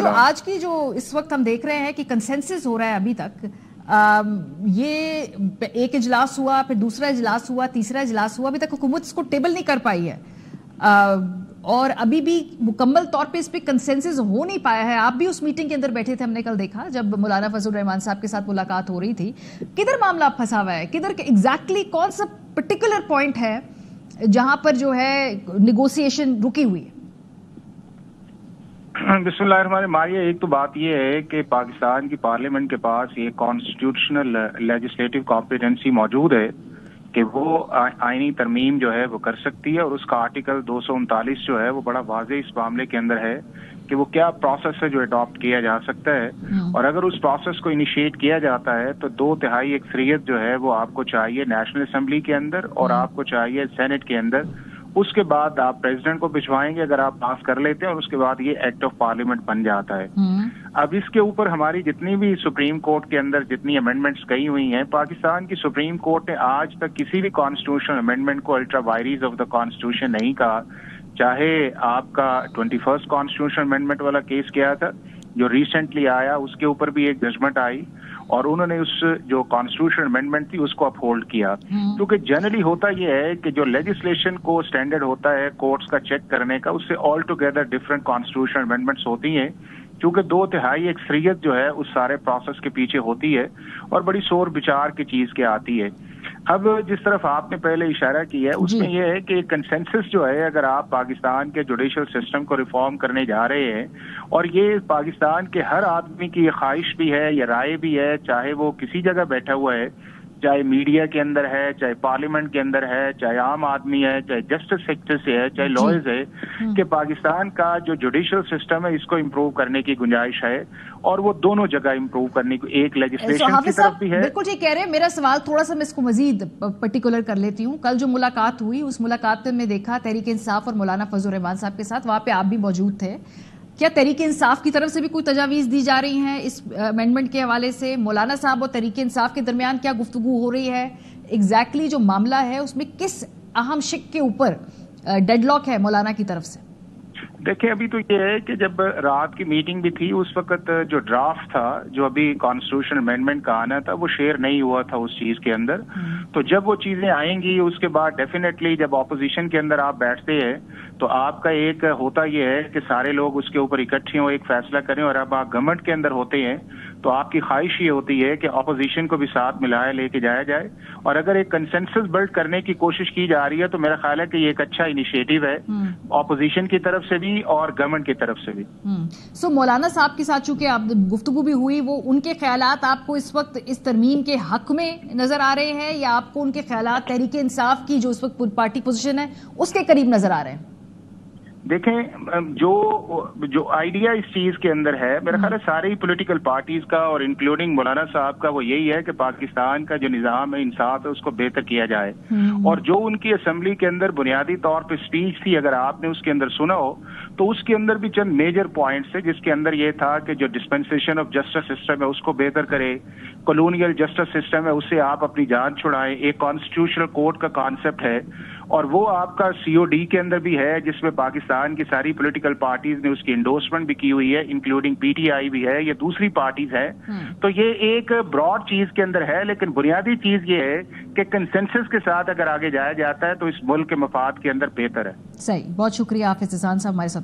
جو آج کی جو اس وقت ہم دیکھ رہے ہیں کہ کنسنسس ہو رہا ہے ابھی تک، یہ ایک اجلاس ہوا، پھر دوسرا اجلاس ہوا، تیسرا اجلاس ہوا، ابھی تک حکومت اس کو ٹیبل نہیں کر پائی ہے، اور ابھی بھی مکمل طور پہ اس پہ کنسنسس ہو نہیں پایا ہے. آپ بھی اس میٹنگ کے اندر بیٹھے تھے، ہم نے کل دیکھا جب مولانا فضل الرحمان صاحب کے ساتھ ملاقات ہو رہی تھی. کدھر معاملہ پھنسا ہوا ہے؟ کدھر ایگزیکٹلی کون سا پرٹیکولر پوائنٹ ہے جہاں پر جو ہے نیگوسیشن رکی ہوئی ہے؟ بسم اللہ الرحمن الرحیم. ایک تو بات یہ ہے کہ پاکستان کی پارلیمنٹ کے پاس یہ کانسٹیٹیوشنل لیجسلیٹو کمپیٹنسی موجود ہے کہ وہ آئینی ترمیم جو ہے وہ کر سکتی ہے، اور اس کا آرٹیکل 239 جو ہے وہ بڑا واضح اس معاملے کے اندر ہے کہ وہ کیا پروسیس ہے جو اڈاپٹ کیا جا سکتا ہے. اور اگر اس پروسیس کو انیشیٹ کیا جاتا ہے تو 2/3 اکثریت جو ہے وہ آپ کو چاہیے نیشنل اسمبلی کے اندر اور آپ کو چاہیے سینٹ کے اندر. اس کے بعد آپ پریزیڈنٹ کو بھجوائیں گے اگر آپ پاس کر لیتے ہیں، اور اس کے بعد یہ ایکٹ آف پارلیمنٹ بن جاتا ہے. اب اس کے اوپر ہماری جتنی بھی سپریم کورٹ کے اندر جتنی امینڈمنٹس گئی ہوئی ہیں، پاکستان کی سپریم کورٹ نے آج تک کسی بھی کانسٹیٹیوشنل امینڈمنٹ کو ultra vires of the constitution نہیں کہا. چاہے آپ کا 21 کانسٹیٹیوشنل امینڈمنٹ والا کیس کیا تھا جو ریسنٹلی آیا، اس کے اوپر بھی ایک ججمنٹ آئی اور انہوں نے اس جو کانسٹیٹیوشنل امینڈمنٹ تھی اس کو اپ ہولڈ کیا. کیونکہ جنرلی ہوتا یہ ہے کہ جو لیجسلیشن کو اسٹینڈرڈ ہوتا ہے کورٹس کا چیک کرنے کا، اس سے all together different constitutional amendments ہوتی ہیں، کیونکہ 2/3 اکثریت جو ہے اس سارے پروسیس کے پیچھے ہوتی ہے اور بڑی شور بچار کی چیز کے آتی ہے. اب جس طرف آپ نے پہلے اشارہ کیا ہے اس میں یہ ہے کہ کنسنسس جو ہے، اگر آپ پاکستان کے جوڈیشل سسٹم کو ریفارم کرنے جا رہے ہیں، اور یہ پاکستان کے ہر آدمی کی خواہش بھی ہے یا رائے بھی ہے، چاہے وہ کسی جگہ بیٹھا ہوا ہے، چاہے میڈیا کے اندر ہے، چاہے پارلیمنٹ کے اندر ہے، چاہے عام آدمی ہے، چاہے جسٹس سیکٹر سے ہے، چاہے لائرز ہے، کہ پاکستان کا جو جوڈیشل سسٹم ہے اس کو امپروو کرنے کی گنجائش ہے، اور وہ دونوں جگہ امپروو کرنے کو ایک لیجسلیشن کی طرف بھی ہے. بالکل ٹھیک کہہ رہے ہیں. میرا سوال تھوڑا سا میں اس کو مزید پرٹیکولر کر لیتی ہوں. کل جو ملاقات ہوئی، اس ملاقات میں دیکھا تحریک انصاف اور مولانا فضل الرحمان صاحب کے ساتھ، وہاں پہ آپ بھی موجود تھے. کیا تحریک انصاف کی طرف سے بھی کوئی تجاویز دی جا رہی ہیں اس امینڈمنٹ کے حوالے سے؟ مولانا صاحب اور تحریک انصاف کے درمیان کیا گفتگو ہو رہی ہے؟ ایگزیکٹلی جو معاملہ ہے اس میں کس اہم شق کے اوپر ڈیڈ لاک ہے مولانا کی طرف سے؟ دیکھیں، ابھی تو یہ ہے کہ جب رات کی میٹنگ بھی تھی اس وقت جو ڈرافٹ تھا جو ابھی کانسٹیٹیوشن امینڈمنٹ کا آنا تھا وہ شیئر نہیں ہوا تھا اس چیز کے اندر. تو جب وہ چیزیں آئیں گی اس کے بعد ڈیفینیٹلی جب اپوزیشن کے اندر آپ بیٹھتے ہیں تو آپ کا ایک ہوتا یہ ہے کہ سارے لوگ اس کے اوپر اکٹھے ہوں، ایک فیصلہ کریں. اور اب آپ گورنمنٹ کے اندر ہوتے ہیں تو آپ کی خواہش یہ ہوتی ہے کہ اپوزیشن کو بھی ساتھ ملایا لے کے جایا جائے، اور اگر ایک کنسنسس بلڈ کرنے کی کوشش کی جا رہی ہے تو میرا خیال ہے کہ یہ ایک اچھا انیشیٹو ہے اپوزیشن کی طرف سے بھی اور گورنمنٹ کی طرف سے بھی. سو مولانا صاحب کے ساتھ چونکہ آپ گفتگو بھی ہوئی، وہ ان کے خیالات آپ کو اس وقت اس ترمیم کے حق میں نظر آ رہے ہیں، یا آپ کو ان کے خیالات تحریک انصاف کی جو اس وقت پارٹی پوزیشن ہے اس کے قریب نظر آ رہے ہیں؟ دیکھیں، جو آئیڈیا اس چیز کے اندر ہے میرا خیال ہے ساری پولیٹیکل پارٹیز کا اور انکلوڈنگ مولانا صاحب کا وہ یہی ہے کہ پاکستان کا جو نظام ہے انصاف ہے اس کو بہتر کیا جائے. اور جو ان کی اسمبلی کے اندر بنیادی طور پہ اسپیچ تھی، اگر آپ نے اس کے اندر سنا ہو تو اس کے اندر بھی چند میجر پوائنٹس تھے، جس کے اندر یہ تھا کہ جو ڈسپنسیشن آف جسٹس سسٹم ہے اس کو بہتر کرے، کالونیل جسٹس سسٹم ہے اس سے آپ اپنی جان چھڑائیں، ایک کانسٹیٹیوشنل کورٹ کا کانسیپٹ ہے، اور وہ آپ کا COD کے اندر بھی ہے جس میں پاکستان کی ساری پولیٹیکل پارٹیز نے اس کی انڈورسمنٹ بھی کی ہوئی ہے، انکلوڈنگ PTI بھی ہے، یہ دوسری پارٹیز ہے. تو یہ ایک براڈ چیز کے اندر ہے، لیکن بنیادی چیز یہ ہے کہ کنسنسس کے ساتھ اگر آگے جایا جاتا ہے تو اس ملک کے مفاد کے اندر بہتر ہے. صحیح. بہت شکریہ حافظ احسان صاحب ہمارے ساتھ